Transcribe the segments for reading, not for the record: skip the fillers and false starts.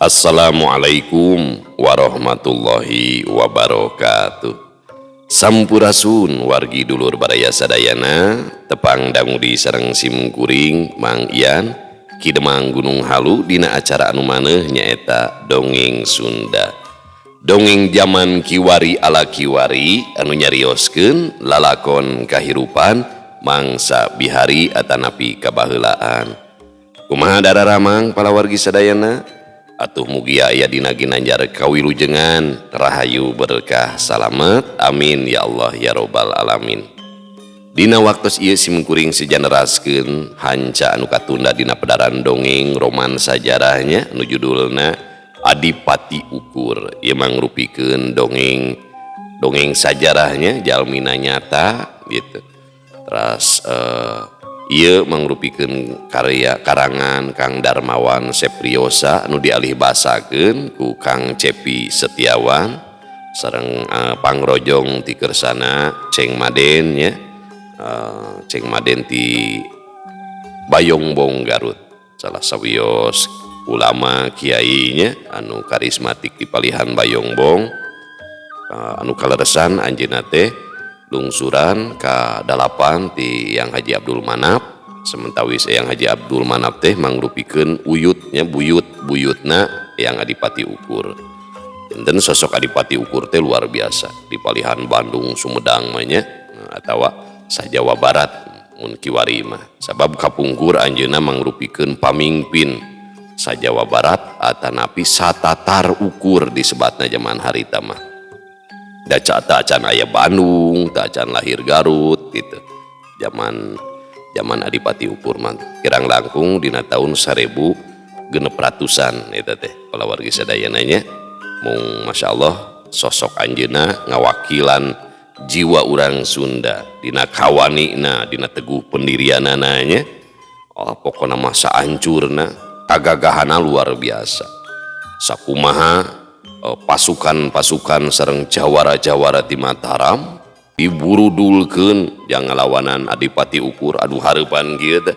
Assalamualaikum warahmatullahi wabarakatuh. Sampurasun wargi dulur baraya sadayana, tepang dangudi sareng simkuring Mang Ian Kidemang Gunung Halu dina acara anu maneh nyaeta dongeng Sunda. Dongeng zaman kiwari ala kiwari anu nyarioskeun lalakon kahirupan mangsa bihari atanapi kabaheulaan. Kumaha dararamang palawargi sadayana? Atuh mugia aya dina ginanjar kawilujengan rahayu berkah salamet amin ya Allah ya robbal alamin. Dina waktos ieu simkuring sejaneraskeun hanca anu katunda dina pedaran dongeng roman sajarahnya anu judulna Adipati Ukur. Ieu mangrupikeun dongeng sajarahnya jalmina nyata gitu. Terus ieu mangrupikeun karya karangan Kang Darmawan Sepriosa anu dialih basakeun ku Kang Cepi Setiawan sareng pangrojong ti kersana Ceng Maden nya. Ceng Maden ti Bayongbong Garut, salah sawios ulama kiai nya anu karismatik di palihan Bayongbong. Anu kaleresan anjeunna teh lungsuran ka 8 ti Yang Haji Abdul Manap, sementawis Yang Haji Abdul Manap teh mangrupikeun uyutnya buyutna Yang Adipati Ukur. Dan sosok Adipati Ukur teh luar biasa di palihan Bandung Sumedang mah nya atawa sajawa barat mun kiwari mah. Sabab kapungkur anjeunna mangrupikeun pamingpin sajawa barat atanapi satatar ukur disebatna zaman harita mah. Da acan aya Bandung, da acan lahir Garut gitu. Zaman Adipati Ukur mah kirang langkung dina taun 1600-an eta teh palawargi sadayana nya. Mung masyaallah sosok anjeunna ngawakilan jiwa urang Sunda dina kawanina dina teguh pendirianana nya. Pokona mah saancurna kagagahanna luar biasa. Sakumaha pasukan-pasukan sareng jawara-jawara di Mataram diburudulkeun jang ngalawanan Adipati Ukur. Aduh hareupan kieu teh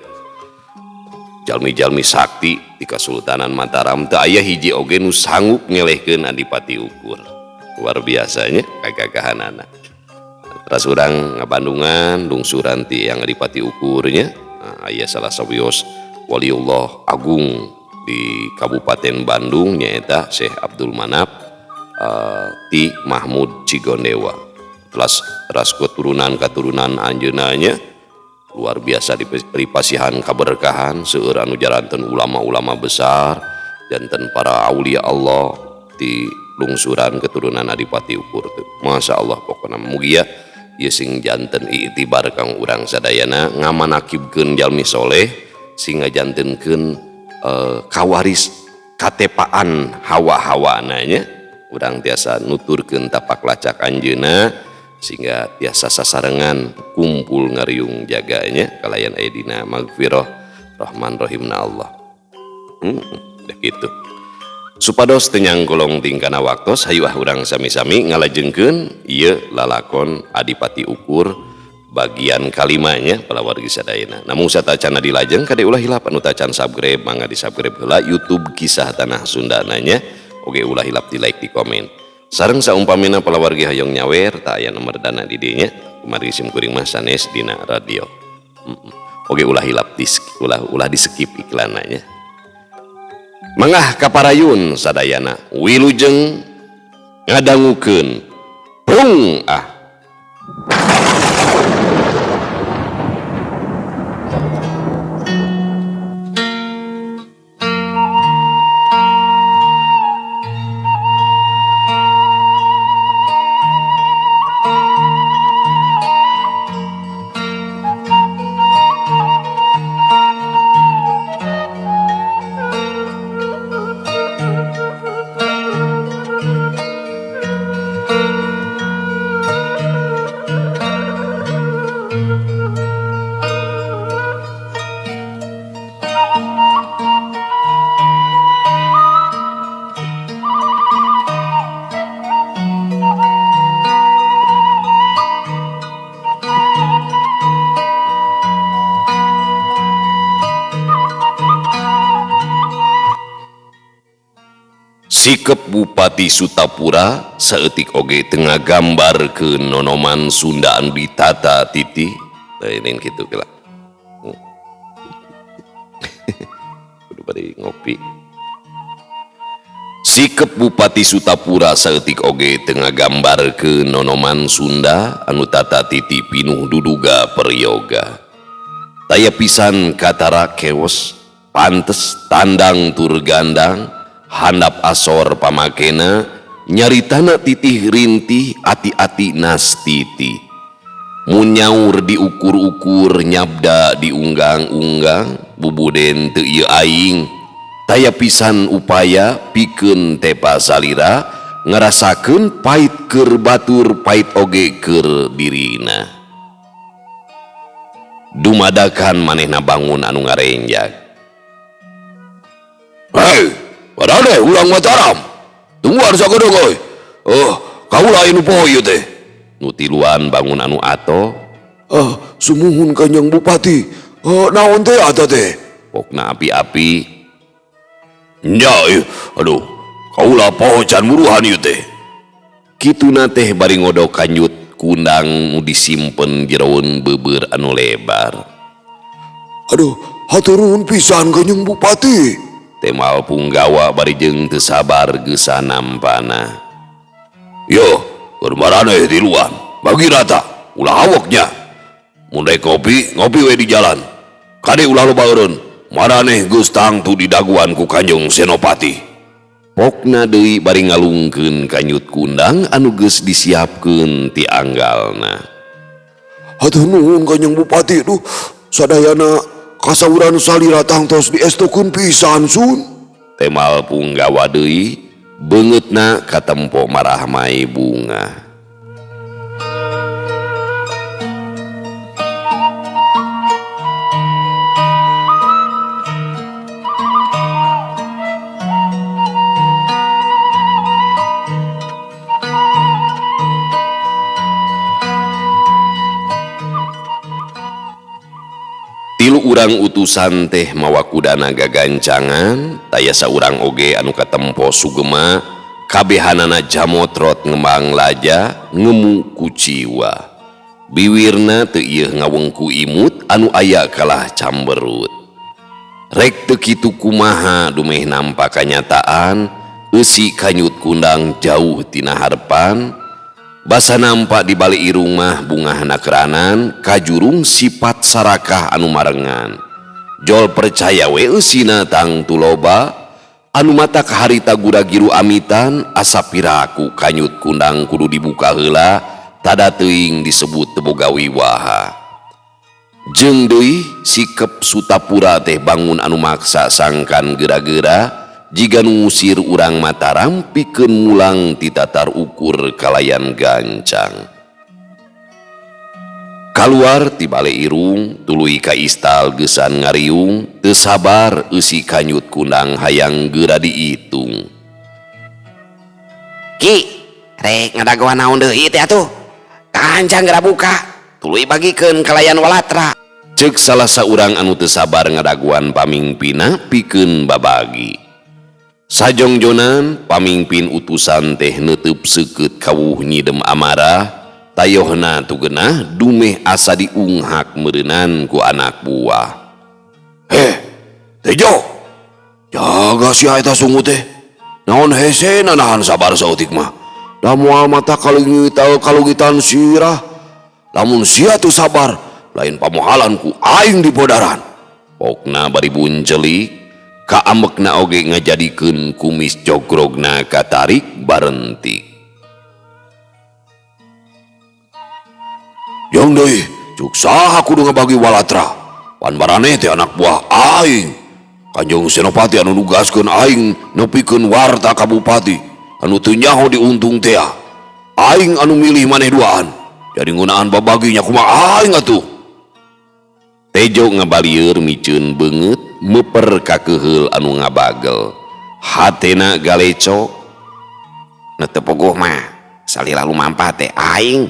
jalmi-jalmi sakti di Kasultanan Mataram teu aya hiji oge nu sanggup ngelehkeun Adipati Ukur. Luar biasanya kagagahanana. Terus urang ngabandungan lungsuran ti Yang Adipati Ukurnya. Aya salah sawios waliullah agung di Kabupaten Bandung nyaeta Syekh Abdul Manap ti Mahmud Cigondewa. Teras keturunan anjeunna nya luar biasa diberi pasihan kaberkahan seueur anu jaranteun ulama-ulama besar janten para aulia Allah di lungsuran keturunan Adipati Ukur teh. Masya Allah pokona mugia ieu sing janten i'tibar kang urang sadayana ngamanakibkeun jalmi soleh sing ngajantenkeun kawaris katepaan hawa-hawana nya. Urang tiasa nuturkeun tapak lacak anjeunna sehingga tiasa sasarengan kumpul ngariung jaganya kalayan aya dina magfirah rahman rahimna Allah. Gitu. Supados teu nyangkolong tingkana waktos hayuah urang sami-sami ngalajengkeun ieu lalakon Adipati Ukur bagian kalimanya palawargi sadayana. Namun satacana dilajeng kade ulah hilap anu tacan subscribe mangga di subscribe heula YouTube Kisah Tanah Sunda nanya oge ulah hilap di like di komen. Sareng saumpamina palawargi hayong nyawer tak aya nomor dana di dieu nya kumari simkuring mah sanes dina radio. Oge ulah hilap ulah di skip iklanna nya. Mangah kaparayun sadayana wilujeng ngadangukeun prung Sikep Bupati Sutapura saeutik oge tengah gambar ke nonoman Sunda anu ditata titi lain gitu kela kudu bari ngopi. Sikep Bupati Sutapura saeutik oge tengah gambar ke nonoman Sunda anu tata titi pinuh duduga peryoga. Taya pisan katara keos pantes tandang tur gandang handap asor pamakena nyaritana titih rintih ati-ati nas titi munyaur diukur-ukur nyabda diunggang-unggang bubuden teu ieu aing taya pisan upaya pikeun tepa salira ngarasakeun pait keur batur pait oge keur dirina dumadakan manehna bangun anu ngarenjak. Hei padahal ulang Mataram tungguan sakodong oi. Kau lain upoh ieu teh. Nutiluan bangun anu ato. Sumuhun Kanjeng Bupati. Naon teh ata teh? Pokna api-api. Nya aduh, kaula poho can muruhan ieu teh. Kituna teh bari ngodok kanyut kundang nu disimpen jeroun beubeur anu lebar. Aduh, hatur nuhun pisan Kanjeng Bupati. Temal Punggawa bari jeung teu sabar geus nampana. Yo, keur maraneh di luar. Bagi rata, ulah awoknya. Mun rek ngopi, ngopi we di jalan. Kade ulah loba eureun. Maraneh geus tangtu didaguan ku Kanjeng Senopati. Pokna deui bari ngalungkeun kanyut kundang anu geus disiapkeun ti anggalna. Hatur nuhun Kanjeng Bupati, duh sadayana kasawuran salira tangtos diestukeun pisan sun. Temal Punggawa deui beungeutna katempo marah mai bunga. Tilu urang utusan teh mawa kudana gagancangan taya saurang oge anu katempo sugema kabehanana jamotrot ngembang laja ngemu kuciwa biwirna teu ieu ngawengku imut anu aya kalah camberut rek teu kitu kumaha dumeh nampa kanyataan eusi kanyut kundang jauh tina harepan basa nampak di balik irung mah bungahna keranan kajurung sifat sarakah anu marengan jol percaya we eusina tang tuloba anu mata kaharita gura-giru amitan asa piraku kanyut kundang kudu dibuka heula tada teuing disebut teu boga wiwaha. Jeung deui Sikep Sutapura teh bangun anu maksa sangkan geura-geura jiga ngusir urang Mataram pikeun mulang ti tatar ukur kalayan gancang. Kaluar ti bale irung tuluy ka istal geusan ngariung teu sabar eusi kanyut kundang hayang geura diitung. Ki, rek ngadagoan naon deui teh atuh? Kancang geura buka, tuluy bagikeun kalayan walatra. Ceuk salah saurang anu teu sabar ngadaguan pamingpina pikeun babagi. Sajongjonan pamimpin utusan teh neuteub seukeut kawuh nyidem amarah tayohna tugeunah dumeh asa diunghak meureunan ku anak buah. Tejo jaga sia eta sungut teh naon hese nanahan sabar saeutik mah da moal mata kalugitan sirah lamun sia teu sabar lain pamohalan ku aing di podaran. Pokna bari buncelik kaambekna oge ngajadikeun kumis jogrogna katarik barentik. Yang deui cuk saha kudu ngabagi walatra pan baraneh teh anak buah aing. Kanjeng Senopati anu nugaskeun aing nepikeun warta ka bupati anu teu nyaho diuntung teh aing anu milih maneh duaan jadi ngunaan babaginya kumaha aing atuh. Tejo ngabalieur miceun beungeut meper ka keheul anu ngabagel hatena galecok netep puguh mah salila lumampah teh aing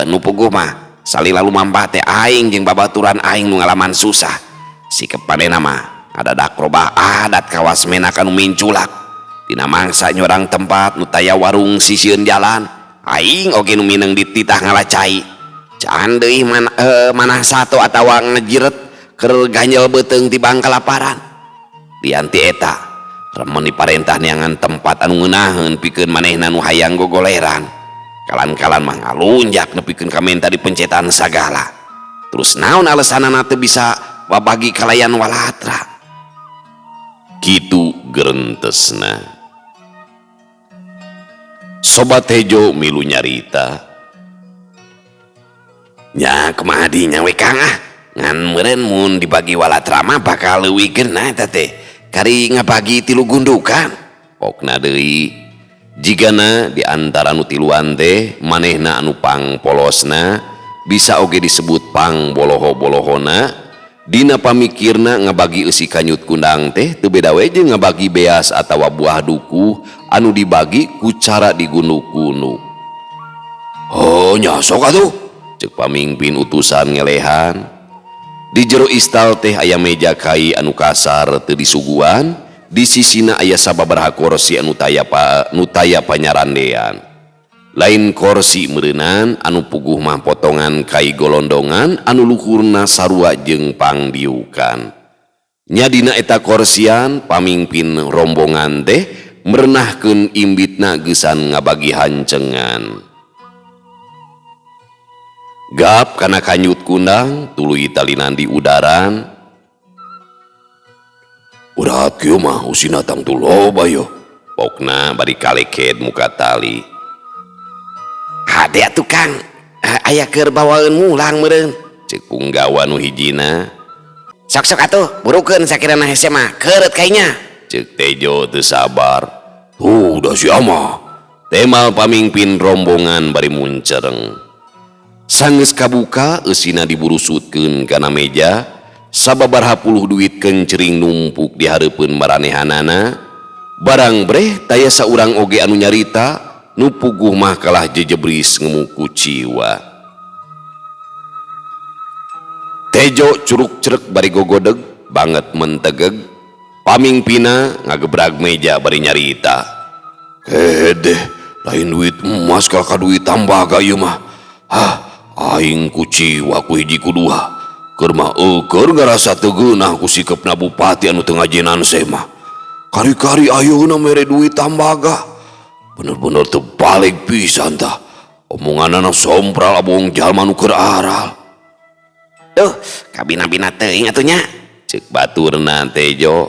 nu puguh mah salila lumampah teh aing jeung babaturan aing nu ngalaman susah Sikep panena mah ada dakrobah adat kawas menak anu minculak dina mangsa nyorang tempat nu taya warung sisieun jalan aing oge nu mineng dititah ngalacai can deui manah sato atawa ngejiret keur ganjel beuteung ti bang kalaparan dianti eta remen diparentah neangan tempat anu ngeunaheun pikeun manehna nu hayang gogoleran kalan-kalan mah ngalunjak nepikeun ka menta dipencetan sagala terus naon alesanana teu bisa wabagi kalayan walatra kitu gerentesna. Sobat Tejo milu nyarita nya kumaha dinya we Kang ngan meureun mun dibagi walatra mah bakal leuwih eta teh kari ngabagi tilu gundukan pokna deui jigana di antara nu tiluan teh manehna anu pangpolosna bisa oge disebut pangboloho-bolohona dina pamikirna ngabagi eusi kanyut kundang teh teu beda we jeung ngabagi beas atawa buah duku anu dibagi ku cara digunu-gunu. Oh nya sok atuh ceuk pamimpin utusan ngelehan di jero istal teh aya meja kai anu kasar teu disuguhan di sisina aya sababaraha kursi anu taya panyarandean lain kursi meureunan anu puguh mah potongan kai golondongan anu luhurna sarua jeung pangdiukan nya dina eta kursian pamimpin rombongan teh merenahkeun imbitna geusan ngabagi hancengan gap kana kanyut kundang tuluy talinan di udaran urat kieu mah usina tang tu loba yo pokna bari kaleket muka tali hade atuh Kang aya keur bawaeun mulang meureun ceuk punggawa nu hijina sok-sok atuh burukeun sakirana hese mah keureut kainya ceuk Tejo teu sabar udah sia mah temal pamimpin rombongan bari muncereng sanggeus kabuka eusina diburusutkeun kana meja sababaraha puluh duit kencering numpuk di hareupeun maranehanana barang breh taya saurang oge anu nyarita nu puguh mah kalah jejebris ngemuku ciwa Tejo curug-cereg bari gogodeg banget mentegeg pamimpina ngagebrag meja bari nyarita deh lain duit emas ka duit tambaga ieu mah aing ku ciwa ku hiji ku dua keur mah keur ngarasa teu geunah ku sikepna bupati anu teu ngajenan mah kari-kari ayeuna mere duit tambaga bener-bener teu balik pisan tah omonganna sompral abong jalma nu keur aral duh kabina-bina teuing atuh nya ceuk baturna Tejo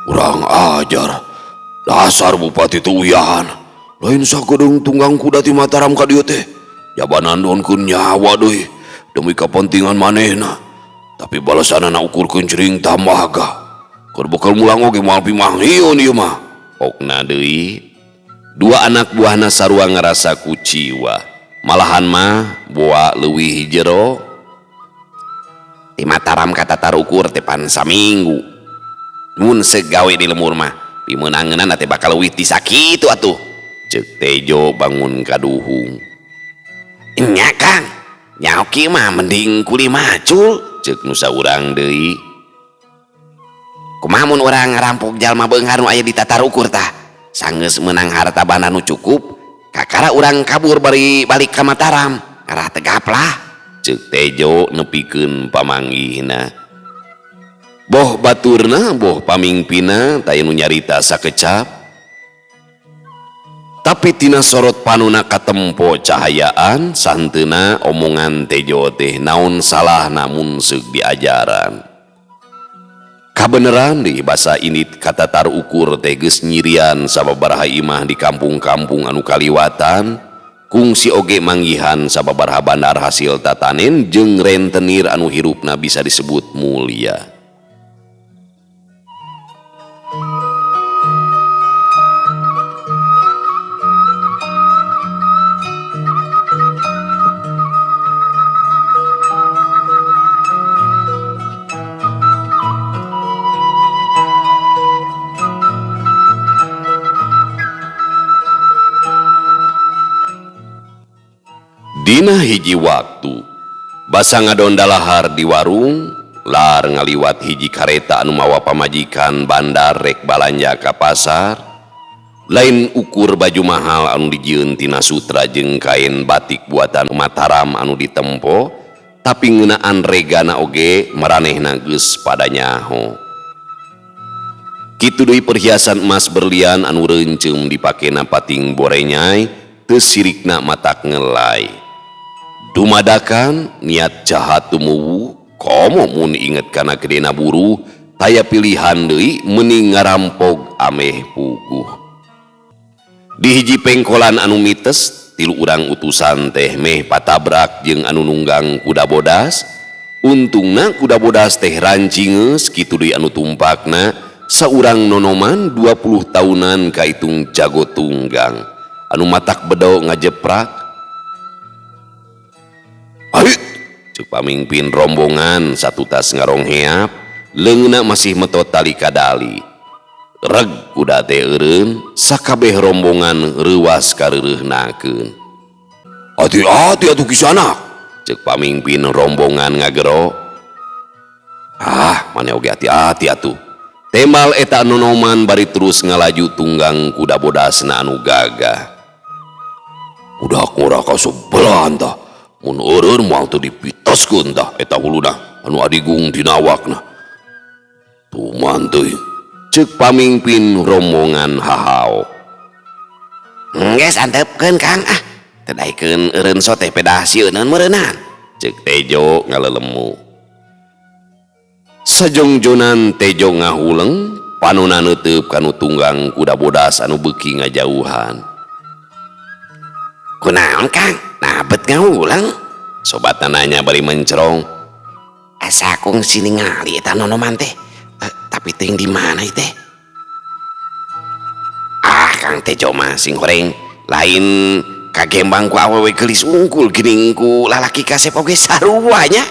urang ajar dasar bupati teu uyahan lain sakedeung tunggang kuda ti Mataram ka dieu teh jabanan donkeun nyawa deui demi kepentingan manehna tapi balasanana ukurkeun cering tambaga keur bekal mulang oge moal pimanghiun ieu mah pokna deui dua anak buahna sarua ngarasa kuciwa malahan mah boa leuwih jero di Mataram kata tar ukur teh pan saminggu mun segawe di lemur mah pimeunangeunna teh bakal leuwih ti sakitu atuh ceuk Tejo bangun kaduhung nya Kang nya oki mah mending kuli macul ceuk nu saurang deui kumaha mun urang ngarampok jalma beunghar nu aya di tatar ukur tah sanggeus meunang harta banda nu cukup kakara urang kabur bari balik ka Mataram ngarah tegap lah ceuk Tejo nepikeun pamanggihna boh baturna boh pamimpina taya nu nyarita sakecap tapi tina sorot panuna katempo cahayaan santeuna omongan Tejo teh naon salah namun seug diajaran kabeneran di basa init kata tar ukur teh geus nyirian sababaraha imah di kampung-kampung anu kaliwatan kungsi oge manggihan sababaraha bandar hasil tatanen jeung rentenir anu hirupna bisa disebut mulia dina hiji waktu basa ngadondalahar di warung lar ngaliwat hiji kareta anu mawa pamajikan bandar rek balanja ka pasar. Lain ukur baju mahal anu dijieun tina sutra jeung kain batik buatan Mataram anu ditempo, tapi ngeunaan regana oge maranehna geus pada nyaho. Kitu deui perhiasan emas berlian anu reuncem dipakena pating borenyai teu sirikna matak ngelai. Dumadakan niat jahat tumuwu, komo mun inget kana gedena buru, taya pilihan deui mending ngarampog ameh puguh. Di hiji pengkolan anu mites, 3 urang utusan teh meh patabrak jeung anu nunggang kuda bodas. Untungna kuda bodas teh rancingeus kitu deui anu tumpakna saurang nonoman 20 tahunan kaitung jago tunggang anu matak bedo ngajeprak. Ayo cek pamimpin rombongan satu tas ngarongheap, leungeuna masih metot tali kadali. Reg kuda teh eureun, sakabeh rombongan reuwas kareureuhnakeun. Hati-hati atuh kisanak, cek pamimpin rombongan ngagero. Mane oge hati-hati atuh. Tembal eta nonoman bari terus ngalaju tunggang kuda bodasna anu gagah. Budak ngora kasebelan tah, mun eureun moal teu dipitoskeun tah eta huluna anu adigung dina awakna. Tuman teuing, cek pamimpin rombongan hahao. Geus antepkeun Kang, tadaikeun eureun so teh pedah sieuneun meureunan, cek Tejo ngalelemu. Sajongjonan Tejo ngahuleng, panonna neuteup kanu tunggang kuda bodas anu beuki ngajauhan. Kunaon Kang, nabet ngahuleng? Sobatna nanya bari mencerong. Asa kungsi ningali eta nonoman teh, tapi ting di mana teh? Kang Tejo mah sing horeng, lain kagembang ku awewe geulis unggul geuning ku lalaki kasep oge sarua nya.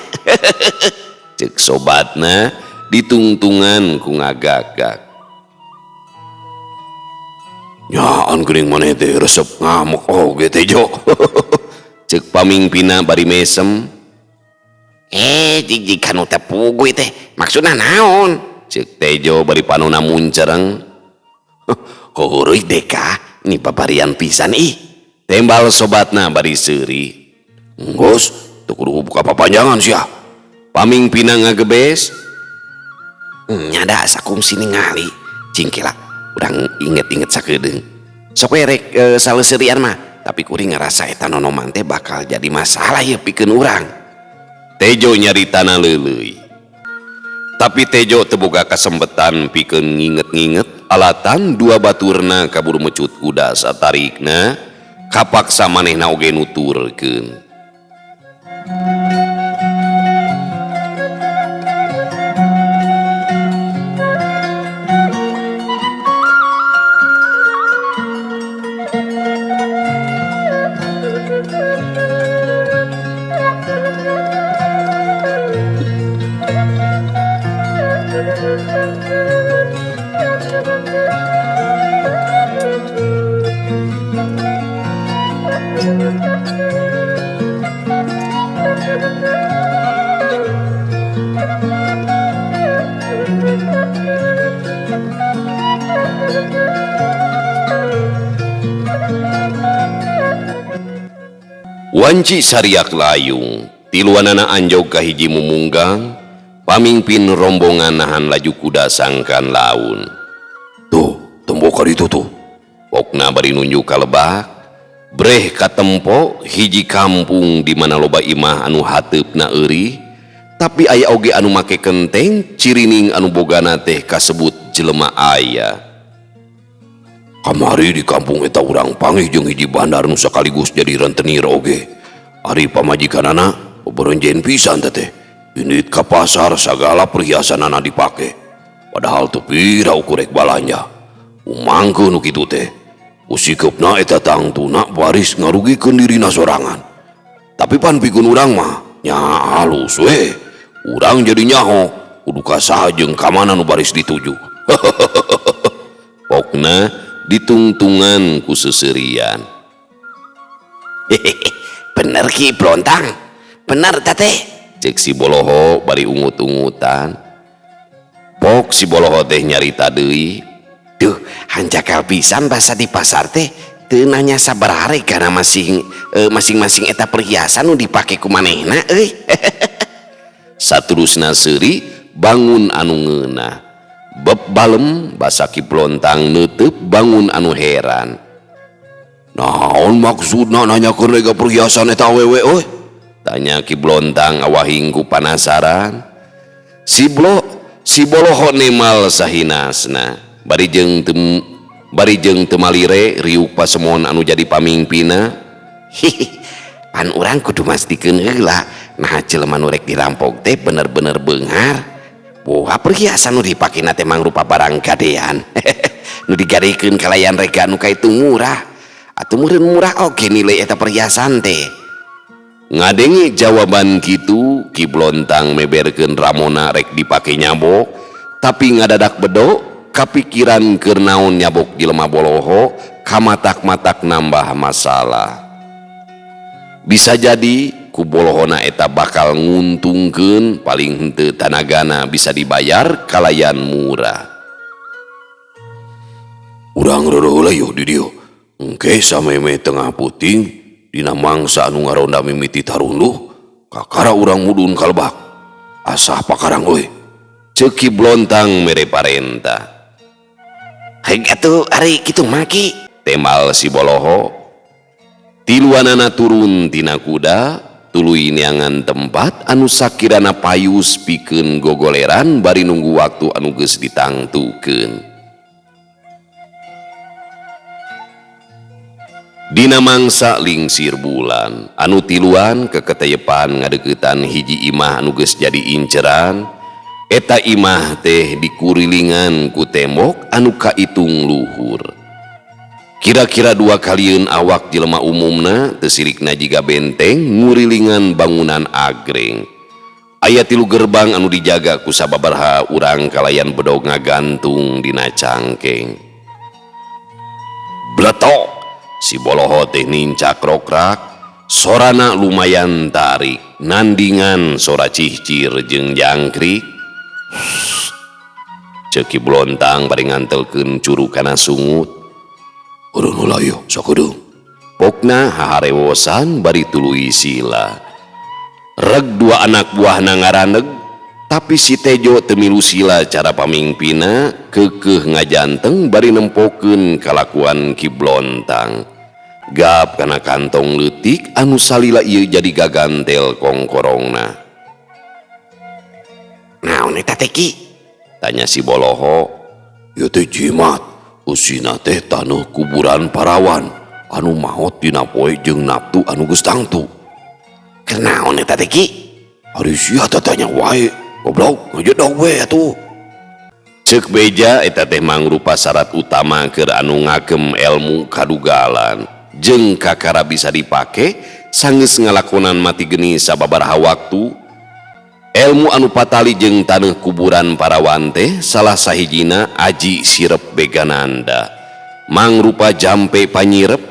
Cek sobatna ditungtungan ku ngagagak. Nyaan geuning maneh teh resep ngamuk oge Tejo. Cek pamimpinna bari mesem. Jig kanu teh puguy teh maksudna naon? Cek Tejo bari panonna muncereng. Heureui deka ni babarian pisan ih. Tembal sobatna bari seuri. Ngos teu kudu buka papanjangan sia. Pamimpina ngagebes. Nyada sakungsi ningali cingkila urang inget-inget sakedeung. Sok we rek saleuseurian mah, tapi kuring ngarasa eta nonoman teh bakal jadi masalah ya pikeun urang. Tejo nyaritana leuleuy. Tapi Tejo teu boga kasempetan pikeun nginget-nginget alatan dua baturna kaburu mecut kuda satarikna kapaksa manehna oge nuturkeun. Wanci sariak layung, tiluanana anjog ka hiji mumunggang, pamimpin rombongan nahan laju kuda sangkan laun. Tuh, tembok ka ditu tuh. Pokna bari nunjuk ka lebak, breh katempo hiji kampung di mana loba imah anu hateupna eueuh, tapi aya oge anu make kenteng, cirining anu bogana teh kasebut jelema aya. Kamari di kampung eta urang panggih jeung hiji bandar nu sakaligus jadi rentenir oge. Ari pamajikanana berenjen pisan teh. Indit ka pasar sagala perhiasanana dipake. Padahal teu pira ukur rek balanja. Umangkeun nu kitu teh. Usikeupna eta tangtuna baris ngarugikeun dirina sorangan. Tapi pan pikeun urang mah nya halus we. Urang jadi nyaho kudu kasaha jeung ka mana nu baris dituju. Pokna ditungtungan ku seuseurian. Bener Ki Blontang, bener teh cek si Boloho bari ungut-ungutan. Pok si Boloho teh nyarita deui, duh hancakal pisan basa di pasar teh teu nanya sabaraha karena masing-masing eta perhiasan nu dipake ku manehna euy. Saterusna seuri bangun anu ngeunah, beb balem basa Ki Blontang neuteub bangun anu heran. Naon maksudna nanyakeun lega perhiasan eta awewe euy? Tanya Ki Blontang awahing ku panasaran. Si Boloho nemal sahinasna bari jeung teu malire riuk pasemon anu jadi pamingpina. Pan urang kudu mastikeun heula nah jelema nu rek dirampok teh bener-bener beunghar. Boha perhiasan nu dipakena teh mangrupa barang gadean. Nu digadekeun kalayan rega nu kaitu murah. Atuh meureun murah oge nilai eta perhiasan teh. Ngadengi jawaban kitu Ki Blontang meberkeun ramona rek dipake nyabok, tapi ngadadak bedog kapikiran keur naon nyabok jelema Boloho kamatak-matak nambah masalah. Bisa jadi ku Bolohona eta bakal nguntungkeun paling henteu tanagana bisa dibayar kalayan murah. Urang roro heula yo di dieu. Engke sameme tengah puting dina mangsa anu ngaronda mimiti tarunduh kakara urang mudun kalebak. Asah pakarang euy. Ceuk Ki Blontang mere parentah. Hayu atuh ari kitu maki, temal si Boloho. Tiluanana turun tina kuda tuluy neangan tempat anu sakirana payus pikeun gogoleran bari nunggu waktu anu geus ditangtukeun. Dina mangsa lingsir bulan anu tiluan keketeyepan ngadeuketan hiji imah anu geus jadi inceran. Eta imah teh dikurilingan ku tembok anu kaitung luhur. Kira-kira 2 kalieun awak jelema umumna teu sirikna jiga benteng ngurilingan bangunan agreng. Aya 3 gerbang anu dijaga ku sababaraha urang kalayan bedog ngagantung dina cangkeng. Bletok si Boloho teh nincak rokrak, sorana lumayan tarik, nandingan sora cihcir jeung jangkrik. Ceuk Ki Blontang bari ngantelkeun curu kana sungut. Urun heula yo sakedeung. Pokna haharewosan bari tuluy sila. Reg 2 anak buahna ngaraneg, tapi si Tejo teu milu sila cara pamingpina, keukeuh ngajanteng bari nempokeun kalakuan Ki Blontang. Gap kana kantong leutik anu salila ieu jadi gagantel kongkorongna. Naon eta teh Ki? Tanya si Boloho. Ieu teh jimat, usina teh taneuh kuburan parawan anu maot dina poe jeung naftu anu geus tangtu. Keur naon eta teh Ki? Ari sia tanya wae, goblok ngajedog we atuh. Ceuk beja eta teh mangrupa syarat utama keur anu ngagem elmu kadugalan. Jeung kakara bisa dipake sanggeus ngalakonan mati geni sababaraha waktu. Elmu anu patali jeung taneuh kuburan parawan teh salah sahijina aji sirep begananda, mangrupa jampe panyirep.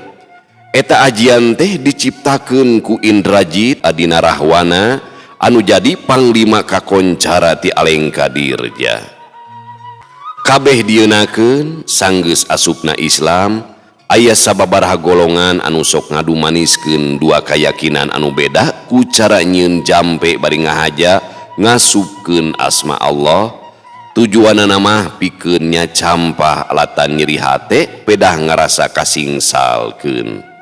Eta ajian teh diciptakeun ku Indrajit adina Rahwana anu jadi panglima kakoncara ti Alengka Dirja. Kabeh dieunakeun sanggeus asupna Islam aya sababaraha golongan anu sok ngadumaniskeun 2 kayakinan anu beda ku cara nyieun jampe bari ngahaja ngasupkeun asma Allah. Tujuanna mah pikeun nya campah alatan nyeri hate pedah ngarasa kasingsalkeun.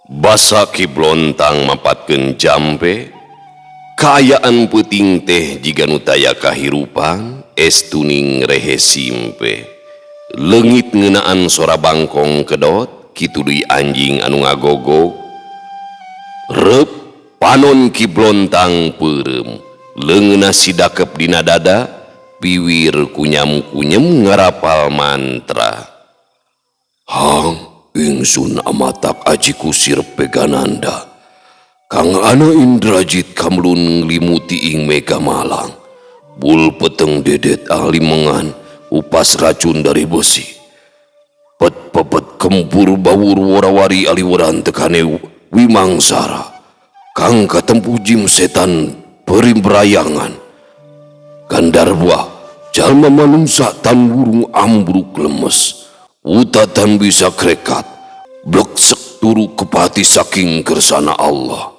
Basa Ki Blontang mapatkeun jampe, kaayaan peuting teh jiga nu taya kahirupan estuning rehe simpe. Leungit ngeunaan sora bangkong kedot kitu deui anjing anu ngagogo reup panon Ki Blontang peureum leungeunna sidakep dina dada piwir kunyam-kunyem ngarapal mantra. Hang ingsun amatak aji kusir pegananda Kang ana Indrajit kamlun nglimuti ing Mega Malang bul peteng dedet ahli mengan upas racun dari besi pet pepet kempur bawur warawari aliwuran tekane wimangsara kang katempu jim setan perimbrayangan Gandarwa jalma manungsa tan burung ambruk lemes utatan bisa krekat bleksek turu kepati saking kersana Allah.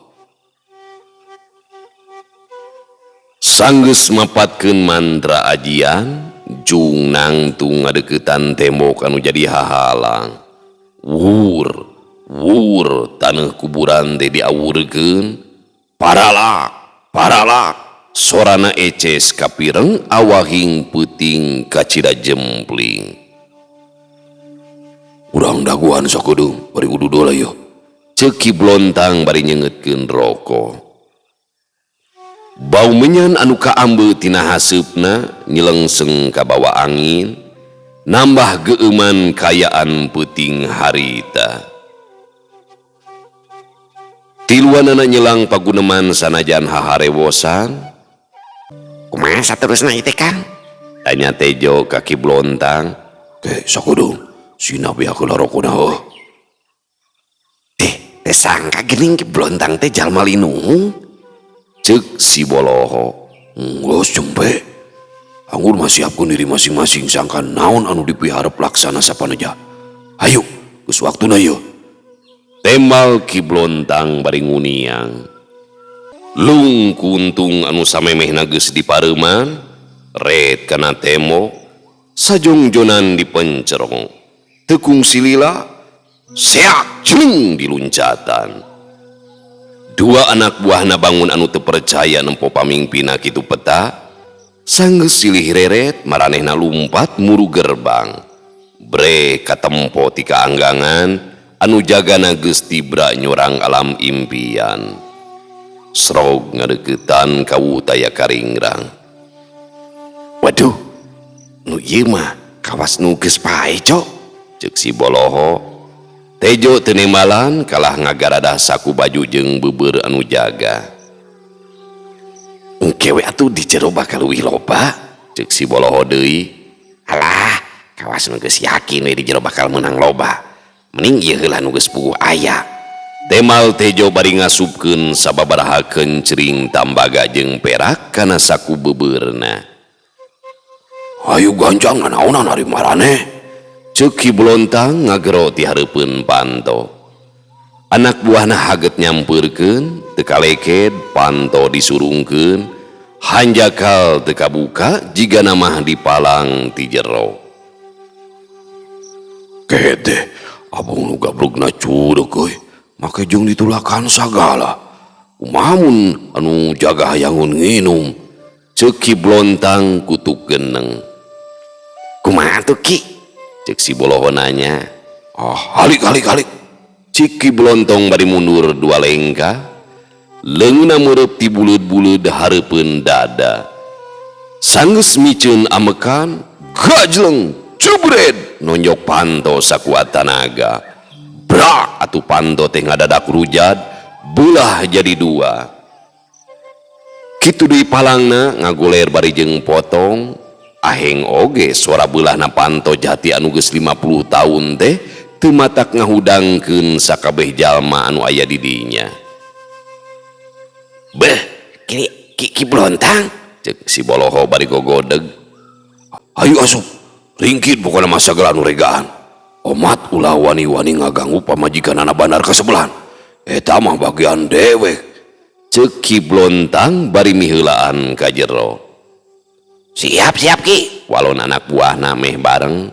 Sanggeus mapatkeun mantra ajian jung nangtung ngadeukeutan tembok anu jadi hahalang wur taneuh kuburan teh diawurkeun paralak sorana eces kapireng awahing peuting kacida jempling. Urang daguan sakudu bari wudu dola yo ceuk Ki Blontang bari nyeungeutkeun roko. Bau menyan anu kaambeut tina haseupna nyelengseng ka bawa angin nambah geuman kayaan peuting harita. Tiluanana nyelang paguneman sanajan haharewosan. Kumaha saterusna ieu teh Kang? Tanya Tejo ka Ki Blontang. Ke sakudu sina beak heula rokona heuh. Teh sangka geuning Ki Blontang teh jalma linung. Cek si Boloho. Geus jempe. Anggur masiapkeun diri masing-masing sangkan naon anu dipihara pelaksana sapaneja. Hayu, geus waktuna ieu. Tembal Ki Blontang bari nguniang. Lung kuntung anu samemehna geus dipareuman, ret kana tembok, sajongjonan dipencerong. Tekung silila, seak cening diluncatan. Dua anak buahna bangun anu teu percaya nempo pamingpina kitu peta, sanggeus silih reret maranehna lumpat muru gerbang. Bre katempo ti kaanggangan anu jagana geus tibra nyorang alam impian. Srog ngadeukeutan ka Wutaya Karingrang. Waduh, nu ieu mah kawas nu geus pae cok, ceuk si Boloho. Tejo teu nimbalan kalah ngagaradah saku baju jeung beubeur anu jaga. Engke we atuh di jero bakal leuwih loba, ceuk si Boloho deui. Alah, kawas nu geus yakin we di jero bakal menang loba. Mending ieu heula nu geus puguh aya. Temal Tejo bari ngasupkeun sababaraha kencring tambaga jeung perak kana saku beubeurna. Ayo ganjang naonan ari maraneh, ceuk Ki Blontang ngagero ti hareupeun Panto. Anak buahna haget nyampeurkeun teu kaleked Panto disurungkeun hanjakal teu kabuka jigana mah dipalang ti jero. Kete abang nu gablugna curug euy make jeung ditulakan sagala. Kumaha mun anu jaga hayangun nginum, ceuk Ki Blontang kutuk geneng. Kumaha tuh Ki? Cek si Boloho nanya. Halik. Cik Ki Blontong bari mundur dua lengkah. Leungna meureub ti buleud-buleud hareupeun dada. Sanggeus miceun amekan, gajleng, cubred nonjok Panto sakuat tanaga. Brak atuh Panto teh ngadadak rujad, belah jadi dua. Kitu deui palangna ngagoler bari jeung potong. Aheng oge suara beulahna Panto jati anu geus 50 tahun teh teu matak ngahudangkeun sakabeh jalma anu aya di dinya. Beh, Ki Blontang, ceuk si Boloho bari gogodeg. Hayu asup, ringkit pokona masagala anu regaan. Omat ulah wani-wani ngaganggu pamajikanana bandar kasebelahan. Eta mah bagian dewek, ceuk Ki Blontang bari miheulaan ka jero. Siap Ki, walon anak buahna meh bareng.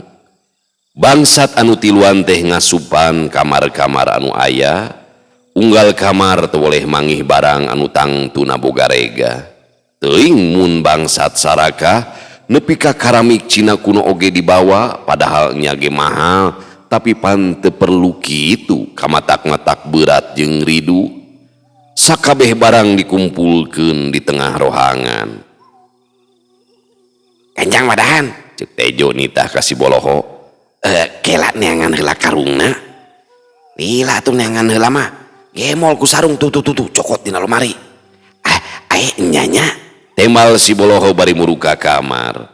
Bangsat anu tiluan teh ngasupan kamar-kamar anu aya, unggal kamar teu boleh manggih barang anu tangtuna boga rega. Teuing mun bangsat sarakah nepi ka karamik Cina kuno oge dibawa padahal nyage mahal tapi pan teu perlu kitu kamatak-matak berat jeung ridu sakabeh barang dikumpulkeun di tengah rohangan. Kanjang Wadahan cek Tejo nitah ka si Boloho, kela neangan heula karungna. Lila tuh neangan heula mah gemol ku sarung tuh cokot dina lemari. Nyanya temal si Boloho bari muruka kamar.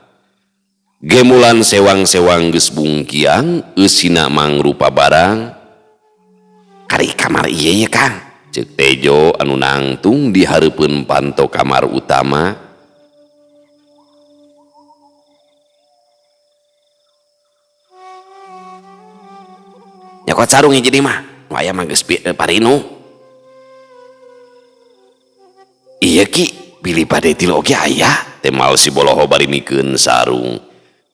Gemulan sewang-sewang geus bungkiang eusina mangrupa barang. Kari kamar ieu ye Kang, cek Tejo anu nangtung di hareupeun panto kamar utama. Nyokot sarung jadi mah nu aya mah geus parinu. Iya Ki, pilih pada tilu oge aya, temal si Boloho bari mikeun sarung.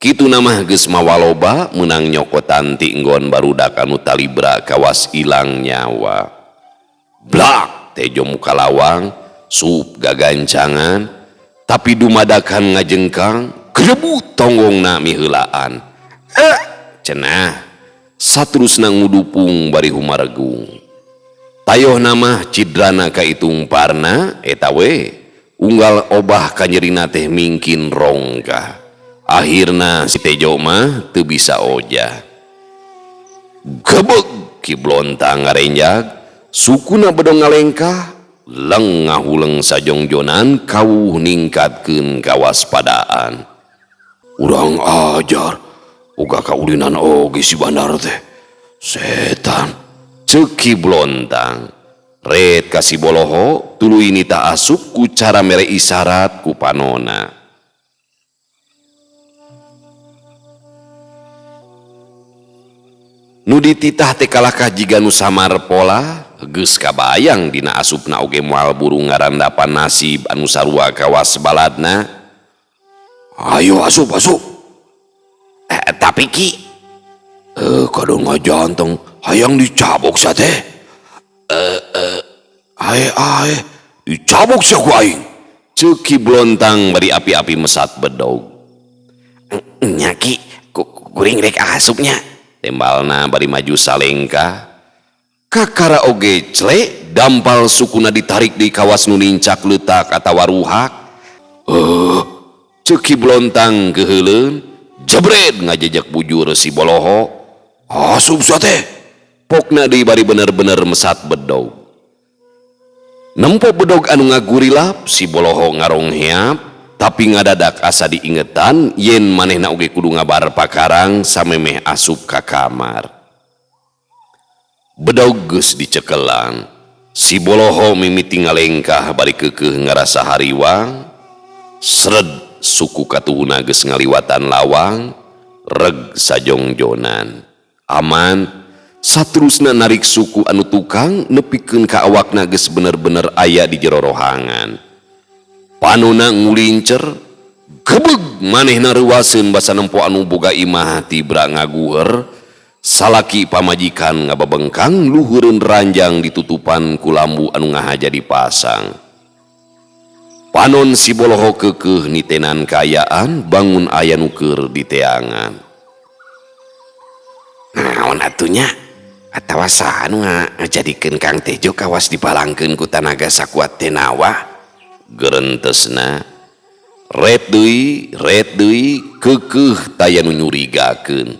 Kitu namah geus mawaloba menang nyokotan ti enggon barudak anu talibra kawas ilang nyawa. Blak Tejo muka lawang, sup gagancangan, tapi dumadakan ngajengkang, grebut tonggongna miheulaan. Cenah, saterusna ngudupung bari humaregung. Tayoh nama cidrana ka itung parna eta we unggal obah kanyerina teh mingkin rongkah. Akhirna si Tejo mah teu bisa oja. Gebeg Ki Blontang ngarenjag, sukuna bedong ngalengkah, leng ngahuleng sajongjonan kawuh ningkatkeun kawaspadaan. Urang ajar, uga kaulinan oge si bandar teh. Setan, ceuk Ki Blontang. Red ka si Boloho tuluy nita asup ku cara mere isyarat ku panona. Nu dititah teh kalahkah jiga nu samar pola geus kabayang dina asupna oge moal buru ngarandapan nasib anu sarua kawas baladna. Ayo asup. Tapi Ki, kada ngajanteng hayang dicabok sa teh. Ae dicabok sa ku aing, ceuk Ki Blontang bari api-api mesat bedog. Nya Ki, kuring rek asupnya, tembalna bari maju salengka. Kakara oge clek dampal sukuna ditarik di kawas nu nincak leutak atawa ruhak. Ceuk Ki Blontang keheuleun, jebret ngajejek bujur si Boloho. Asup sa teh, pokna deui bari bener-bener mesat bedog. Nempo bedog anu ngagurilap si Boloho ngarongheap, tapi ngadadak asa diingetan yen manehna oge kudu ngabar pakarang samemeh asup ka kamar. Bedog geus dicekelan, si Boloho mimiti ngalengkah bari keukeuh ngarasa hariwang. Sred suku katuhuna geus ngaliwatan lawang, reg sajongjonan. Aman, saterusna narik suku anu tukang nepikeun ka awakna geus bener-bener aya di jero rohangan. Panona ngulincer, gebeg manehna reuaseun basa nempo anu boga imah tibra ngaguher, salaki pamajikan ngababengkang luhureun ranjang ditutupan ku lambu anu ngahaja dipasang. Panon si Boloho keukeuh nitenan kaayaan bangun aya nu keur diteangan. Naon atunya? Atawa saha nu ngajadikeun Kang Tejo kawas dipalangkeun ku tanaga sakuat tenawa? Gerentesna, red deui keukeuh taya nu nyurigakeun.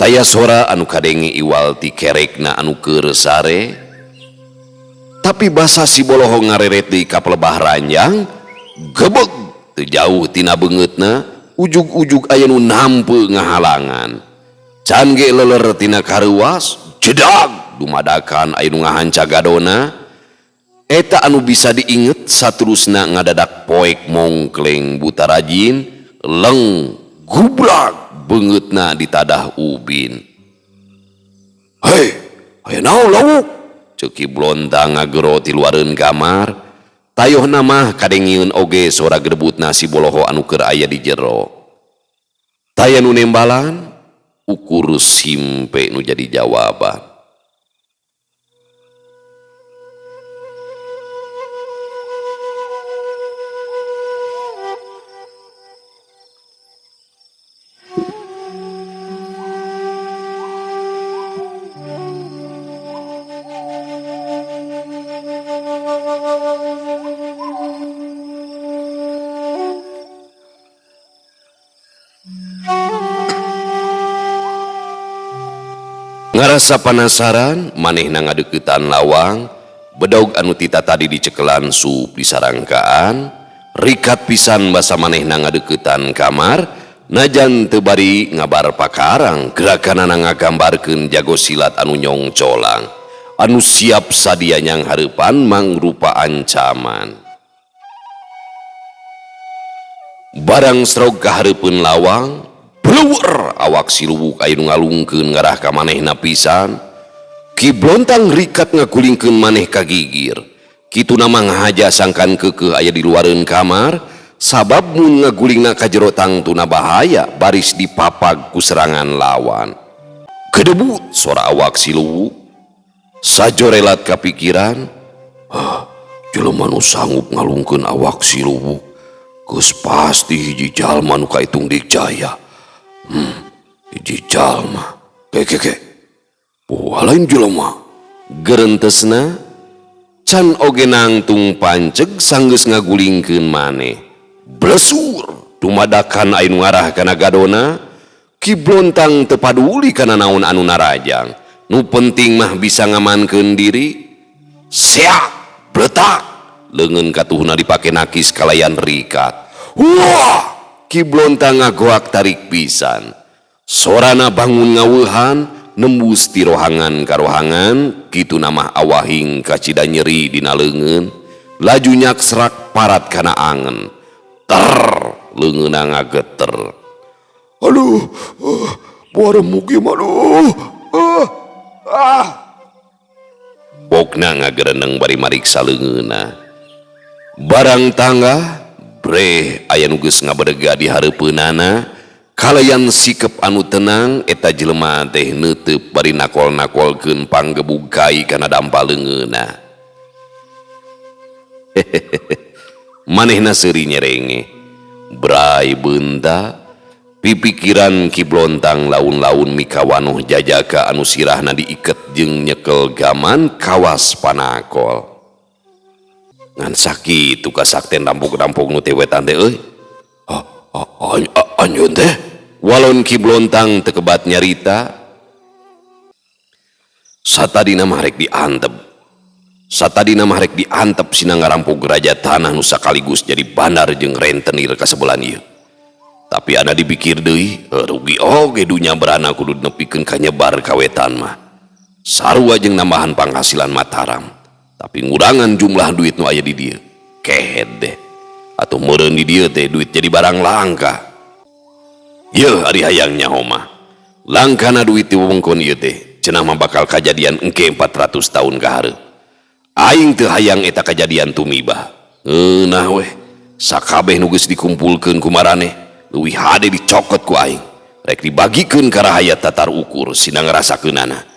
Taya sora anu kadenge iwal ti kerekna anu keur sare. Tapi basa si Boloho ngareret deui ka pelebah ranjang, gebeg teu jauh tina beungeutna, ujug-ujug aya nu nampeu ngahalangan. Can ge leler tina kareuwas, jedag dumadakan aya nu ngahanca gadona. Eta anu bisa diinget saterusna ngadadak poek mongkleng buta rajin, leng gubrak beungeutna ditadah ubin. Hei, aya naon lawuk? Ceuk Ki Blontang ngagero ti luareun kamar. Tayohna mah kadengieun oge sora grebutna si Boloho anu keur aya di jero. Taya nu nembalan, ukur simpe nu jadi jawaban. ngarasa penasaran manehna ngadeukeutan lawang bedaug anu tita tadi dicekelan sup di sarangkaan rikat pisan basa manehna ngadeukeutan kamar najan teu bari ngabar pakarang gerakanana ngagambarkeun jago silat anu nyong colang anu siap sadia nyang hareupan mangrupa ancaman. Barang srog kahareupeun lawang bleuwer awak si Luwuk aya nu ngalungkeun ngarah ka manehna pisan. Ki Blontang rikat ngagulingkeun maneh ka gigir kitu nama ngahaja sangkan keukeuh aya di luareun kamar sabab mun ngagulingna ka jero tangtuna bahaya baris dipapag ku serangan lawan. Kedebut suara awak si Luwuk sajorelat kapikiran, jelema nu sanggup ngalungkeun awak si Luwuk geus pasti hiji jalma nu kaitung dikjaya. Hiji jalma ke lain jelema gerentesna can oge nangtung panceg sanggeus ngagulingkeun maneh blesur dumadakan aya nu ngarah kana gadona. Ki Blontang teu paduli kana naon anu narajang nu penting mah bisa ngamankeun diri. Seak bletak leungeun katuhna dipake nakis kalayan rikat. Wah, Ki Blontang ngagoak tarik pisan sorana bangun ngaweuhan nembus ti rohangan ka rohangan kitu nama awahing kacida nyeri dina leungeun laju nyak serak parat kana angen ter leungeunna ngageter. Aduh, buara mugi maluh. Pokna ngagereneng bari mariksa leungeunna. Barang tangga breh aya nu geus ngabedega di hareupeunana kalayan sikep anu tenang eta jelema teh neuteub bari nakol-nakolkeun panggebug kai kana dampal leungeunna. Manehna seuri nyerenge brai beunta pipikiran Ki Blontang laun-laun mikawanoh jajaka anu sirahna diiket jeung nyekel gaman kawas panakol. Ngan sakitu kasakten rampok-rampok nu teh wetan teh euy. Anjeun teh walon Ki Blontang teu kebat nyarita satadina mah rek diantep sina ngarampok geraja tanah nu sakaligus jadi bandar jeung rentenir ka sebelah ieu. Tapi ada dipikir deui rugi oge dunya berana kudu nepikeun ka nyebar kawetan mah sarua jeung nambahan penghasilan Mataram. Tapi ngurangan jumlah duit nu aya di dieu kehet deh atuh meureun di dieu teh duit jadi barang langka. Yeuh ari hayang nyaho mah langkana duit di wewengkon ieu teh cenah mah bakal kajadian engke 400 tahun ka hareup. Aing teu hayang eta kajadian tumibah. Nah weh sakabeh nu geus dikumpulkeun ku maraneh leuwih hade dicokot ku aing rek dibagikeun ka rahayat tatar ukur sina ngarasakeunana.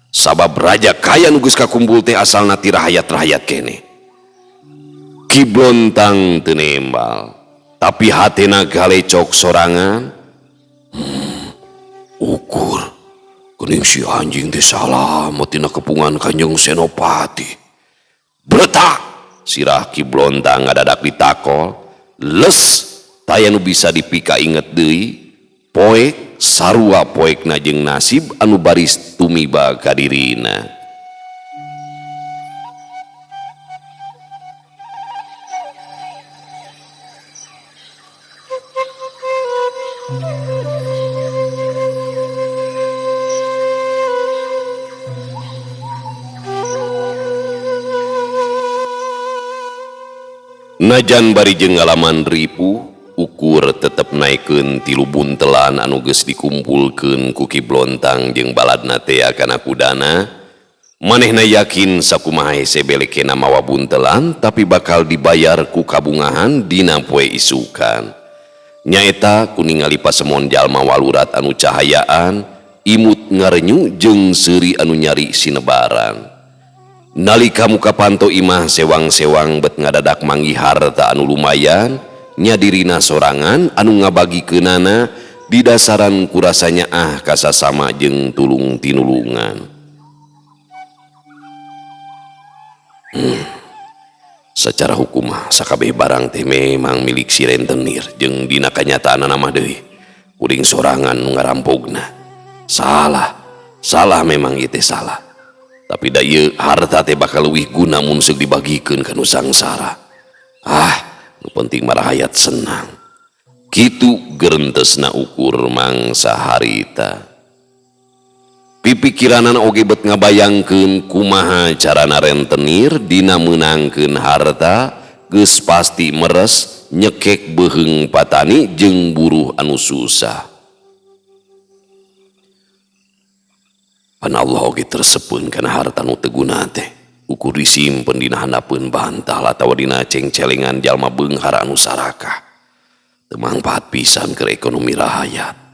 Sabab raja kaya nu geus kakumpul teh asalna ti rahayat-rahayat kene. Ki Blontang teu nembal tapi hatena galecok sorangan. Ukur geuning si anjing teh salamet tina kepungan Kanjeng Senopati. Bletak sirah Ki Blontang ngadadak ditakol les taya nu bisa dipika inget deui poek sarua poekna jeung nasib anu baris tumiba ka dirina. Najan bari jeung ngalaman ripuh ukur tetep naikeun tilu buntelan anu geus dikumpulkeun ku Ki Blontang jeung baladna teh kana kudana. Manehna yakin sakumaha hese belekena mawa buntelan tapi bakal dibayar ku kabungahan dina poe isukan. Nyaeta ku ningali pasemon jalma walurat anu cahayaan imut ngarenyu jeung seuri anu nyari sinebaran. Nalika muka panto imah sewang-sewang bet ngadadak manggi harta anu lumayan nya dirina sorangan anu ngabagikeunana didasaran kurasanya kasasama jeung tulung tinulungan. Secara hukum sakabeh barang teh memang milik si rentenir jeung dina kanyataanna mah deui kuring sorangan nu ngarampogna. Salah salah memang itu salah, tapi da ieu harta teh bakal leuwih guna mun seug dibagikeun ka nu sangsara. Nu penting mah rakyat senang. Kitu gerentesna ukur mangsa harita. Pipikiranan oge bet ngabayangkeun kumaha carana rentenir dina meunangkeun harta geus pasti meres nyekek beheung patani jeung buruh anu susah. Pan Allah oge tersepeun kana harta nu teu guna teh ukur disimpen dina handapeun bantal atawa dina cengcelengan jalma beunghar anu sarakah. Teu mangpaat pisan ke ekonomi rakyat.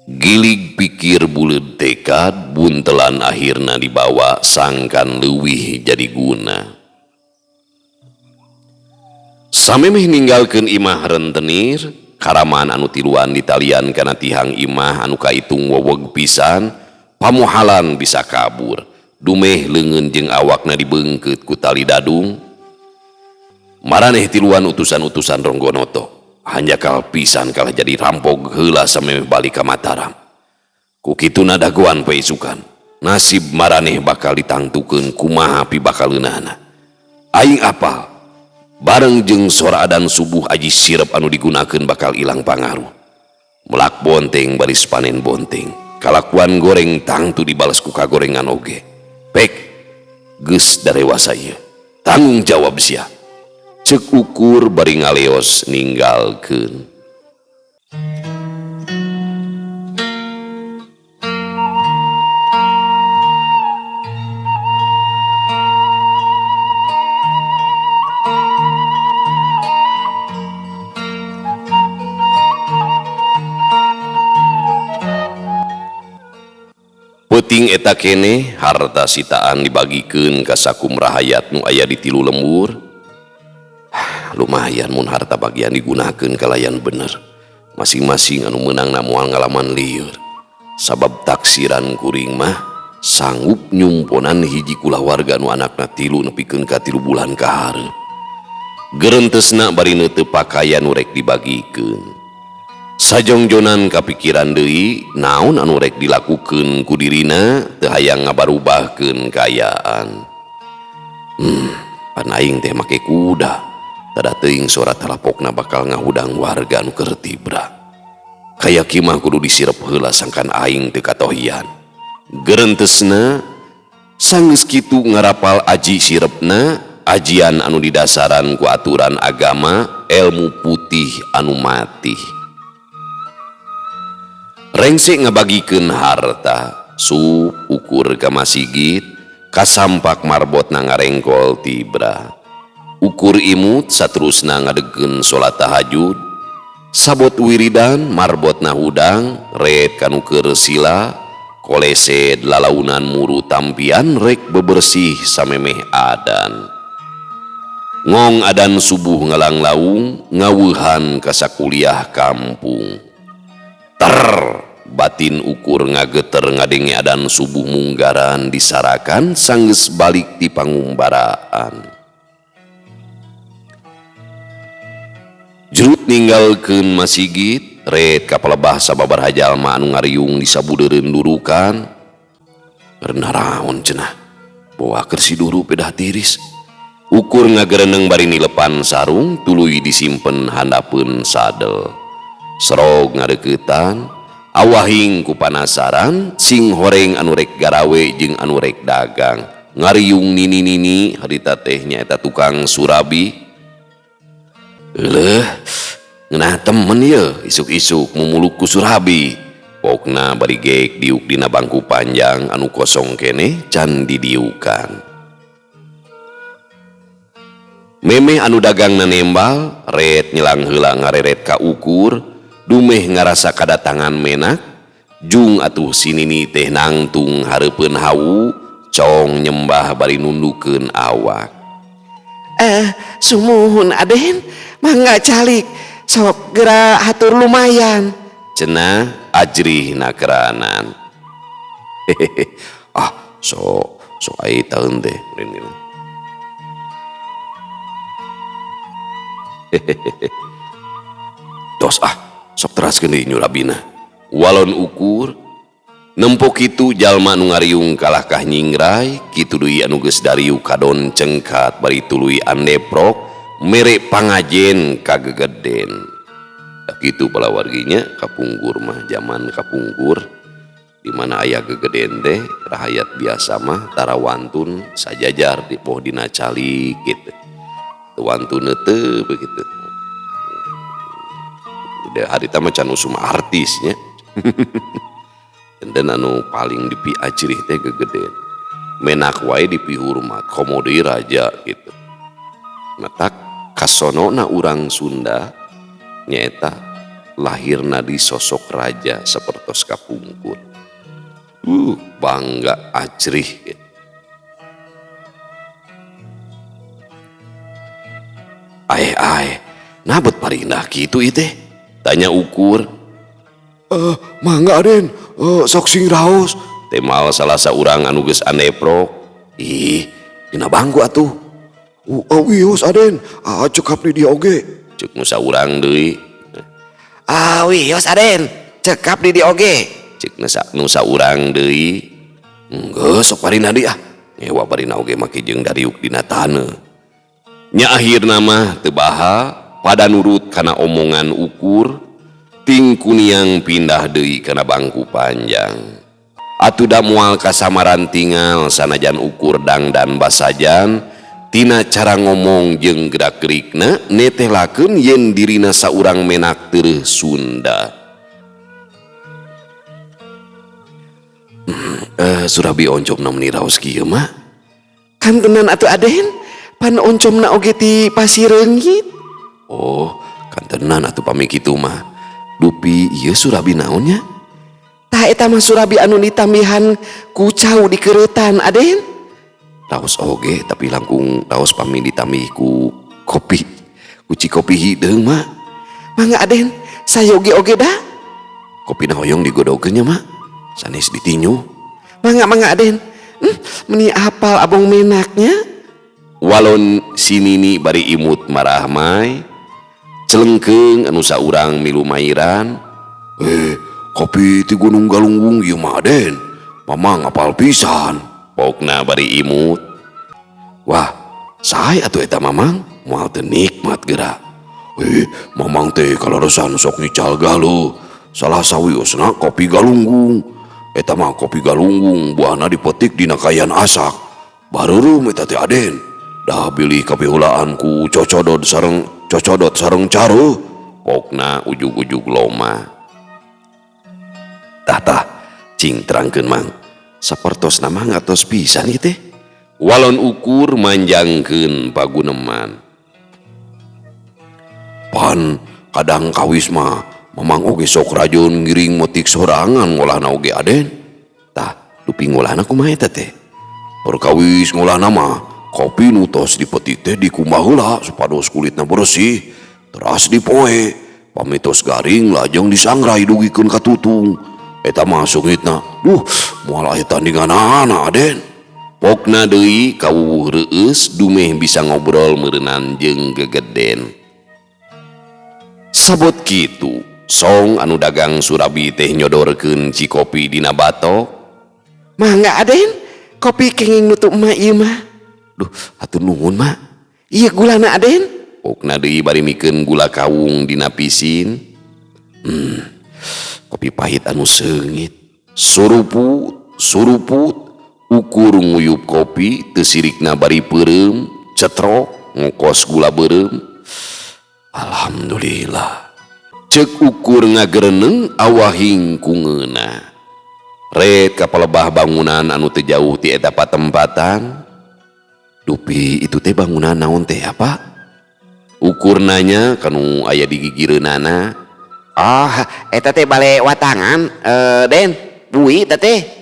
Gilig pikir buleud tekad buntelan akhirna dibawa sangkan leuwih jadi guna. Samemeh ninggalkeun imah rentenir, karamaan anu tiluan ditalian kana tihang imah anu kaitung weweg pisan, pamohalan bisa kabur, dumeh leungeun jeung awakna dibeungkeut ku tali dadung. Maraneh tiluan utusan-utusan Ronggonoto hanjakal pisan kalah jadi rampog heula samemeh balik ka Mataram. Ku kituna dagoan paisukan, nasib maraneh bakal ditangtukeun kumaha pibakaleunana. Aing apal bareng jeung sora adan subuh aji sirep anu digunakeun bakal ilang pangaruh. Melak bonteng baris panen bonteng, kalakuan goreng tangtu dibalas ku kagorengan oge. Pek geus darewasa ieu, tanggung jawab sia. Cek ukur bari ngaleos ninggalkeun. Peuting eta keneh harta sitaan dibagikeun ka sakum rahayat nu aya di tilu lembur. Lumayan mun harta bagian digunakeun kalayan bener. Masing-masing anu meunangna moal ngalaman lieur. Sabab taksiran kuring mah sanggup nyumponan hiji kulawarga anu anakna 3 nepikeun ka 3 bulan ka hareup. Gerentesna bari teu pakaian nu rek dibagikeun. Sajongjonan kapikiran deui naon anu rek dilakukeun ku dirina teu hayang ngabarubahkeun kayaan. Pan aing teh make kuda. Tada teuing sora talapokna bakal ngahudang warga anu keur tibra. Kayaki mah kudu disirep heula sangkan aing teu katohian. Gerentesna sanggeus kitu ngarapal aji sirepna, ajian anu didasaran ku aturan agama, ilmu putih anu matih. Rengse ngabagikeun harta, sup ukur ka masigit, kasampak marbotna ngarengkol tibra. Ukur imut saterusna ngadegkeun salat tahajud, sabot wiridan marbotna hudang ret kanu keur sila, kolesed lalaunan muru tampian rek bebersih samemeh adan. Ngong adan subuh ngalanglaung ngaweuhan ka sakuliah kampung. Batin ukur ngageter ngadenge adan subuh munggaran disarakan sanggeus balik di pangumbaraan. Jerut ninggalkeun masigit ret ka palebah sababaraha jalma anu ngariung di sabudeureun durukan. Karena raon cenah bawa keur si duru pedah tiris. Ukur ngagereneng bari nilepan sarung tuluy disimpen handapeun sadel. Serog ngadeuketan awahing ku panasaran sing horeng anu rek garawe jeung anu rek dagang. Ngariung nini-nini harita teh nyaeta tukang surabi. Eleuh, ngeunah temen ye isuk-isuk mumuluk ku surabi. Pokna bari geek diuk dina bangku panjang anu kosong keneh can didiukan. Memeh anu dagangna nembal ret nyelang heula ngareret ka ukur, dumeh ngarasa kadatangan menak, jung atuh si nini teh nangtung hareupeun hawu, cong nyembah bari nundukeun awak. Sumuhun Aden, mangga calik, sok geura hatur lumayan. Cenah ajrih nakeranan. Sok ai taeun teh. Tos sok teraskeun deui nyurabina. Walon ukur nempok itu jalma nu ngariung kalahkah nyingrai kitu deui anu geus dariu kadon cengkat bari tuluy andeprok mere pangajen kagegeden. Kitu pala warginya kapungkur mah zaman kapungkur di mana aya gegeden teh rahayat biasa mah tara wantun sajajar di poh dina cali kitu. Teu wantun teu begitu. Harita mah can usum artisnya. Dan anu paling dipi acirih teh gegeden menak wae dipi hormat komodi raja gitu. Matak kasonona urang Sunda nyaeta lahirna di sosok raja sapertos kapungkur. Bangga acrih gitu. Ae nabet parindah kitu ieu teh tanya Ukur. Mangga Aden, sok sing raos. Temal salah saurang anu geus andeprok. Ih, dina bangku atuh. Wios Aden, cekap di dia oge. Cuk nu saurang deui. Wios Aden, cekap di dia oge. Cek nu saurang deui. Enggeus sok parina di ah. Nyewa parina oge make jeung dariuk dina taneuh. Nya akhirna mah teu baha pada nurut kana omongan Ukur. Ting kuniang pindah deui kana bangku panjang. Atuh da moal kasamaran tinggal sanajan Ukur dangdan basajan tina cara ngomong jeung gerak-gerikna netelakeun yen dirina saurang menak teueuh Sunda. Surabi oncomna meni raos kieu mah. Kan tenan atuh Aden, pan oncomna oge ti Pasireungit. Oh, kan tenan atuh pami kitu mah. Dupi ieu Surabi naonnya? Tah eta mah Surabi anu ditamihan ku cau di keuretan Aden. Raos oge tapi langkung raos pami ditamih ku kopi. Kuci kopi hideung mah. Mangga Aden, sayoge oge dah. Kopi na hoyong digodogkeun nya mah. Sanes ditinyu. Mangga Aden. Meni apal abong menaknya. Walon sinini bari imut marah mai. Celengkeung anu saurang milu mairan. Kopi ti Gunung Galunggung ieu mah Aden. Mamang apal pisan. Pokna bari imut. Wah, sae atuh eta Mamang? Moal teu nikmat geura. Mamang teh kalaresan sok nical galuh. Salah sawiosna kopi Galunggung. Eta mah kopi Galunggung buahna dipetik dina kayan asak. Bareureum eta teh Aden. Dah bilih kapiheulaan ku cocodot sareng caru. Pokna ujug-ujug loma. Tah cing terangkeun Mang. Sapertos nama ngatos pisan ieu teh. Walon Ukur manjangkeun paguneman. Pan kadang kawis mah Mamang oge sok rajon ngiring motik sorangan ngolahna oge Aden. Tah dupi ngolahna kumaha eta teh? Perkawis ngolahna mah kopi nu tos dipetik teh dikumbah heula supados kulitna bersih. Teras dipoe, pamitos garing lajeng disangrai dugikeun ka tutung. Eta mah sungitna, moal aya tandinganana Aden. Pokna deui kawuwuh reueus dumeh bisa ngobrol meureunnan jeung gegeden. Sabot kitu, song anu dagang Surabi teh nyodorkeun cikopi dina batok. Mangga Aden, kopi kenging nutup mah ieu mah. Atuh nuhun mah. Iya gulana Aden. Pokna deui bari mikeun gula kawung dina pisin. Kopi pahit anu seungit. Suruput Ukur nguyup kopi teu sirikna bari peureum cetrok ngokos gula beureum. Alhamdulillah. Ceuk Ukur ngagereneng awahing kungeuna. Ret ka palebah bangunan anu teu jauh ti eta patempatan. Dupi itu teh bangunan naon teh apa? Ukur nanya kanu aya di gigireunana. Eta teh bale watangan, Den, bui eta teh.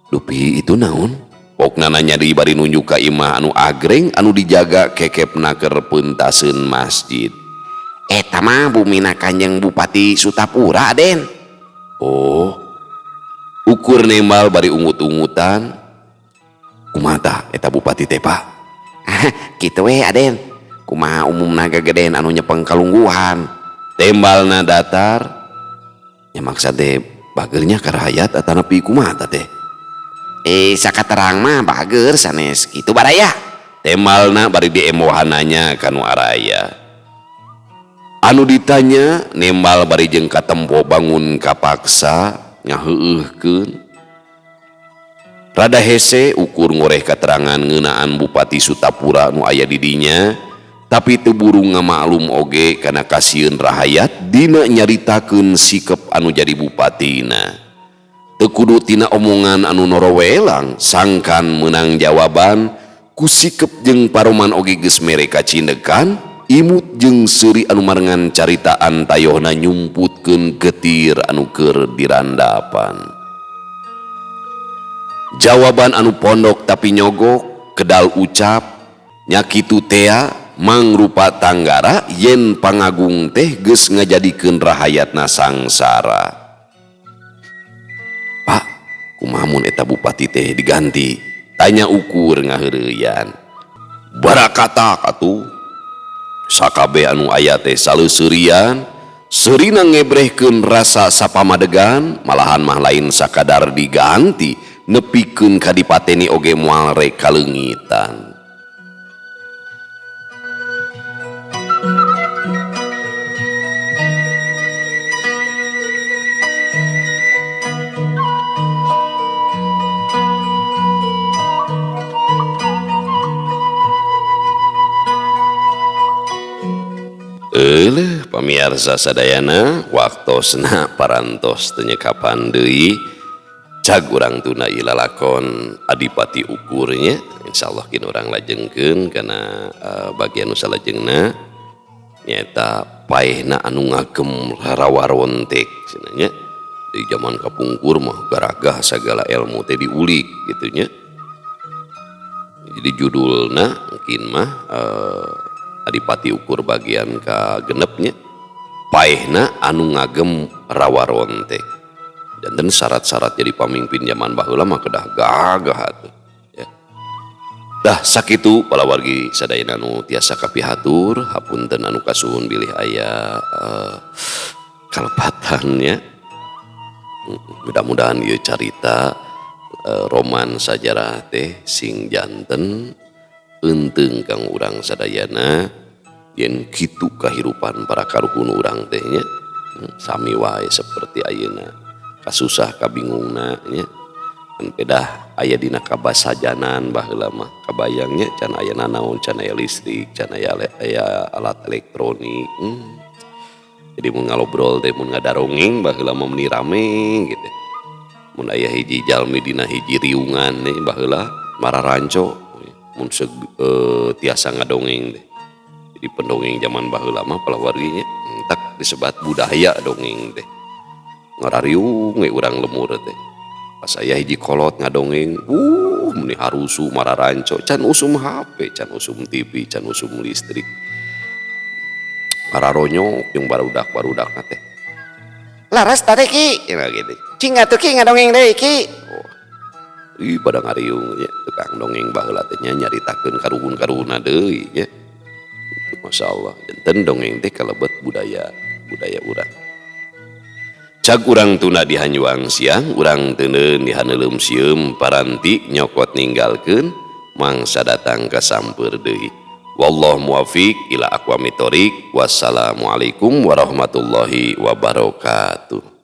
Dupi itu naon? Pokna nanya deui bari nunjuk ka imah anu agreng anu dijaga kekepna keur peuntaseun masjid. Eta mah bumina Kanjeng Bupati Sutapura, Den. Oh. Ukur nembal bari ungut-ungutan. Kumaha tah eta bupati teh Pak? Kitu we Aden. Kumaha umumna gegeden anu nyepeng kalungguhan. Tembalna datar. Ya maksud teh bagernya karahayat atau nepi kumaha teh? Sakaterang mah bager sanes kitu baraya. Temalna bari diemohananya kanu araya. Anu ditanya nembal bari jeung katempo bangun kapaksa ngaheueuhkeun. Rada hese ukur ngoreh katerangan ngeunaan Bupati Sutapura nu aya di dinya, tapi teu buru ngamaklum oge kana kasieun rahayat dina nyaritakeun sikep anu jadi bupatina. Teu kudu tina omongan anu norowelang, sangkan menang jawaban ku sikep jeung paroman oge geus mere kacindekan, imut jeung seuri anu marengan caritaan tayohna nyumputkeun getir anu keur dirandapan. Jawaban anu pondok tapi nyogok, kedal ucap, nyakitu tea mangrupa tanggara yen pangagung teh geus ngajadikeun rahayatna sangsara. Pak, kumaha mun eta bupati teh diganti? Tanya ukur ngaheureuyan. Barakatak atuh. Sakabeh anu aya teh saleuseurian, seurina ngebrehkeun rasa sapamadegan, malahan mah lain sakadar diganti, nepikeun kadipateni oge moal rek kaleungitan. Pamirsa sadayana, waktosna parantos teu nyekapan deui. Cag urang tuna ieu lalakon adipati ukurnya, insyaallah kin urang lajengkeun kana bagian nu salajengna nyaeta paehna anu ngagem rawarontek cenah nya. Di zaman kapungkur mah garagah sagala ilmu teh diulik gitu nya. Jadi judulna mungkin mah adipati ukur bagian ka genepnya paehna anu ngagem rawarontek. Dan syarat-syarat jadi pamimpin zaman baheula mah kedah gagah atuh ya. Dah sakitu palawargi sadayana nu tiasa kapihatur, hapunten anu kasuhun bilih aya kalepatannya. Mudah-mudahan ieu carita roman sajarah teh sing janten eunteng kang urang sadayana yen kitu kahirupan para karuhun urang teh nya sami wae saperti ayeuna. Kasusah kabingungna nya kan pedah aya dina kabasajanan baheula mah kabayangnya can aya nanaon, can aya listrik, can aya alat elektronik. Jadi mun ngalobrol teh mun ngadarongeng baheula mah meuni rame gitu. Mun aya hiji jalmi dina hiji riungan nih baheula mararanco mun tiasa ngadongeng teh. Jadi pendongeng zaman baheula mah palawarginya entak disebat budaya dongeng teh. Ngarariung we urang lemur teh. Pas aya hiji kolot ngadongeng, meni harusu mararanco, can usum HP, can usum TV, can usum listrik. Mararonyok jeung barudak-barudak teh. Laras tadi ki, Cenah gitu. cing atuh ki ngadongeng deui ki. Ih pada ngariung nya, tukang dongeng baheula teh nya nyaritakeun karuhun-karuhunna deui nya. Masyaallah, janten dongeng teh kalebet budaya urang. Cag urang tuna dihanyuang siang, urang teuneun dihaneuleum sieum paranti nyokot ninggalkeun mangsa datang ka sampeur deui. Wallahu muwaffiq ila aqwamit thoriq. Wassalamualaikum warahmatullahi wabarakatuh.